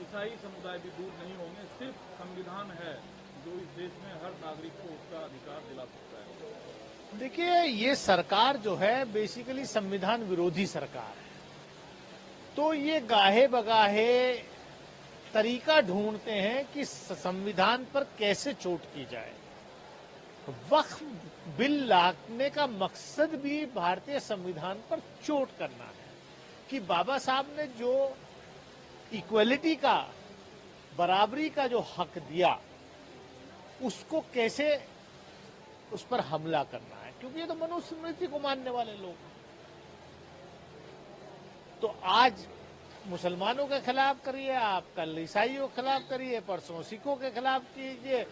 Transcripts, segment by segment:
ईसाई समुदाय भी दूर नहीं होंगे। सिर्फ संविधान है जो इस देश में हर नागरिक को उसका अधिकार दिला सकता है। देखिए, ये सरकार जो है बेसिकली संविधान विरोधी सरकार है, तो ये गाहे बगाहे तरीका ढूंढते हैं कि संविधान पर कैसे चोट की जाए। वक्फ बिल लाने का मकसद भी भारतीय संविधान पर चोट करना है कि बाबा साहब ने जो इक्वलिटी का, बराबरी का जो हक दिया, उसको कैसे उस पर हमला करना है, क्योंकि ये तो मनुस्मृति को मानने वाले लोग हैं। तो आज मुसलमानों के खिलाफ करिए, आप कल ईसाइयों के खिलाफ करिए, परसों सिखों के खिलाफ कीजिए,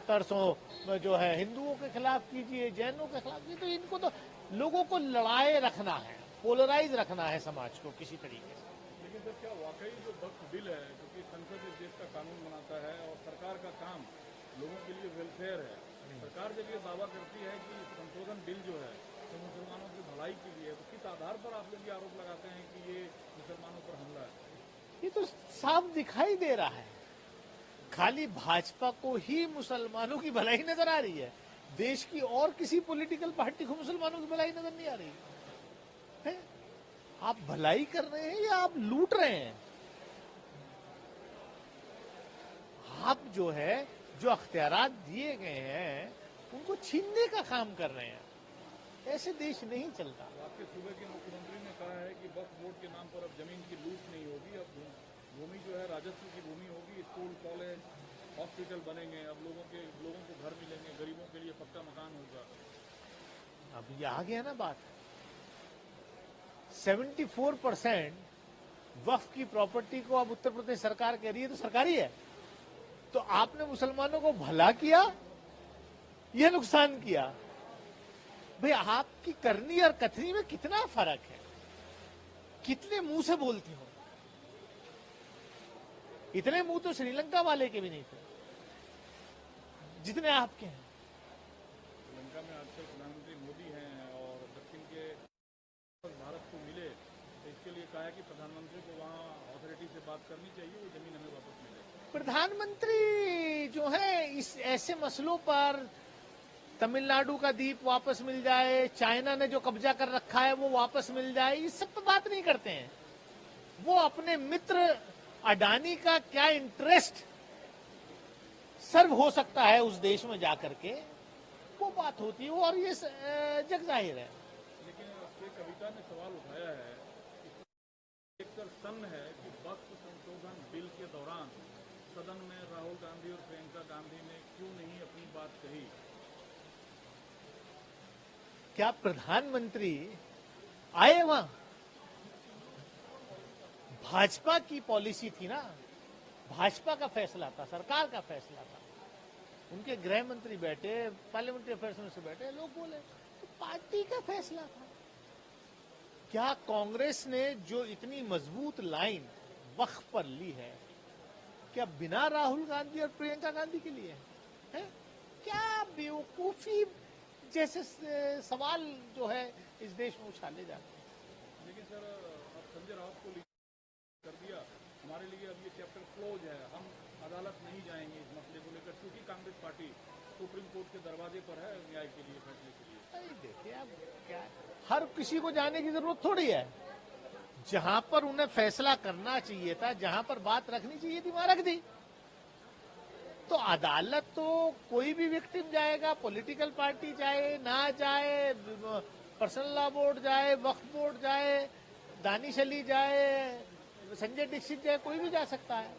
तरसों जो है हिंदुओं के खिलाफ कीजिए, जैनों के खिलाफ कीजिए। तो इनको तो लोगों को लड़ाए रखना है, पोलराइज रखना है समाज को किसी तरीके से। लेकिन सर, क्या वाकई जो वक्फ बिल है, क्योंकि संसद इस देश का कानून बनाता है और सरकार का काम लोगों के लिए वेलफेयर है, सरकार जब ये दावा करती है कि संशोधन बिल जो है तो मुसलमानों की भलाई के लिए, तो किस आधार पर आप लोग ये आरोप लगाते हैं कि ये मुसलमानों पर हमला है? ये तो साफ दिखाई दे रहा है, खाली भाजपा को ही मुसलमानों की भलाई नजर आ रही है, देश की और किसी पॉलिटिकल पार्टी को मुसलमानों की भलाई नजर नहीं आ रही है। आप भलाई कर रहे हैं या आप लूट रहे हैं? आप जो है जो अख्तियारात दिए गए हैं उनको छीनने का काम कर रहे हैं। ऐसे देश नहीं चलता। आपके सूबे के मुख्यमंत्री ने कहा है कि वक्फ बोर्ड के नाम पर अब जमीन की लूट नहीं होगी, अब भूमि जो है राजस्व की भूमि होगी, स्कूल, कॉलेज, हॉस्पिटल बनेंगे, अब लोगों को घर मिलेंगे, गरीबों के लिए पक्का मकान होगा। अब ये आ गया ना बात, 74% वक्फ की प्रॉपर्टी को अब उत्तर प्रदेश सरकार कह रही है तो सरकारी है। तो आपने मुसलमानों को भला किया या नुकसान किया? भाई, आपकी करनी और कथनी में कितना फर्क है? कितने मुंह से बोलती हो? इतने मुंह तो श्रीलंका वाले के भी नहीं थे जितने आपके हैं। श्रीलंका में आजकल प्रधानमंत्री मोदी हैं और दक्षिण के भारत को मिले, तो इसके लिए कहा है कि प्रधानमंत्री को वहाँ अथॉरिटी से बात करनी चाहिए, वो जमीन हमें वापस मिले। प्रधानमंत्री जो है इस ऐसे मसलों पर, तमिलनाडु का द्वीप वापस मिल जाए, चाइना ने जो कब्जा कर रखा है वो वापस मिल जाए, इस सब पर बात नहीं करते हैं। वो अपने मित्र अडानी का क्या इंटरेस्ट सर्व हो सकता है उस देश में जाकर के, वो बात होती है, और ये जग जाहिर है। लेकिन श्री कविता ने सवाल उठाया है, देखकर सन्न है कि वक्फ संशोधन बिल के दौरान सदन में राहुल गांधी और प्रियंका गांधी ने क्यों नहीं अपनी बात कही? क्या प्रधानमंत्री आए वहां? भाजपा की पॉलिसी थी ना, भाजपा का फैसला था, सरकार का फैसला था। उनके गृह मंत्री बैठे, पार्लियामेंट्री अफेयर्स मिनिस्टर बैठे, लोग बोले, तो पार्टी का फैसला था। क्या कांग्रेस ने जो इतनी मजबूत लाइन वक्फ पर ली है, क्या बिना राहुल गांधी और प्रियंका गांधी के लिए है? क्या बेवकूफी जैसे सवाल जो है इस देश में उछाले जाते हैं। लेकिन सर, अब संजय राउत को कर दिया, हमारे लिए अब ये चैप्टर क्लोज है, हम अदालत नहीं जाएंगे इस मसले को लेकर, क्योंकि कांग्रेस पार्टी सुप्रीम कोर्ट के दरवाजे पर है न्याय के लिए, फैसले के लिए। देखिए, अब क्या हर किसी को जाने की जरूरत थोड़ी है। जहां पर उन्हें फैसला करना चाहिए था, जहां पर बात रखनी चाहिए थी, वहां रख दी। तो अदालत तो कोई भी विक्टिम जाएगा, पॉलिटिकल पार्टी जाए ना जाए, पर्सनल लॉ बोर्ड जाए, वक्फ बोर्ड जाए, दानिश अली जाए, संजय दीक्षित जाए, कोई भी जा सकता है।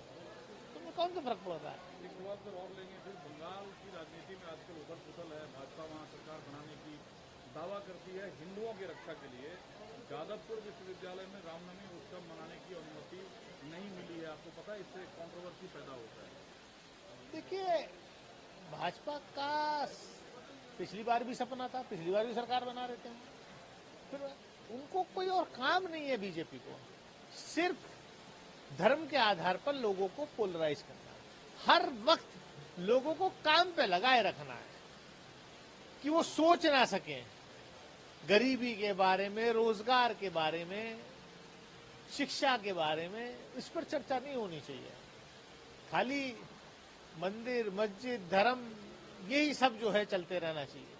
तो कौन सा फर्क पड़ता है? एक सवाल पर और लेंगे, फिर बंगाल की राजनीति में आजकल उथल पुथल है, भाजपा वहाँ सरकार बनाने की दावा करती है हिंदुओं की रक्षा के लिए। जादवपुर विश्वविद्यालय में रामनवमी उत्सव मनाने की अनुमति नहीं मिली है, आपको पता है, इससे कंट्रोवर्सी पैदा होता है। देखिए, भाजपा का पिछली बार भी सपना था, पिछली बार भी सरकार बना रहे थे, फिर उनको कोई और काम नहीं है बीजेपी को, सिर्फ धर्म के आधार पर लोगों को पोलराइज करना है, हर वक्त लोगों को काम पे लगाए रखना है कि वो सोच ना सकें गरीबी के बारे में, रोजगार के बारे में, शिक्षा के बारे में। इस पर चर्चा नहीं होनी चाहिए। खाली मंदिर मस्जिद धर्म यही सब जो है चलते रहना चाहिए।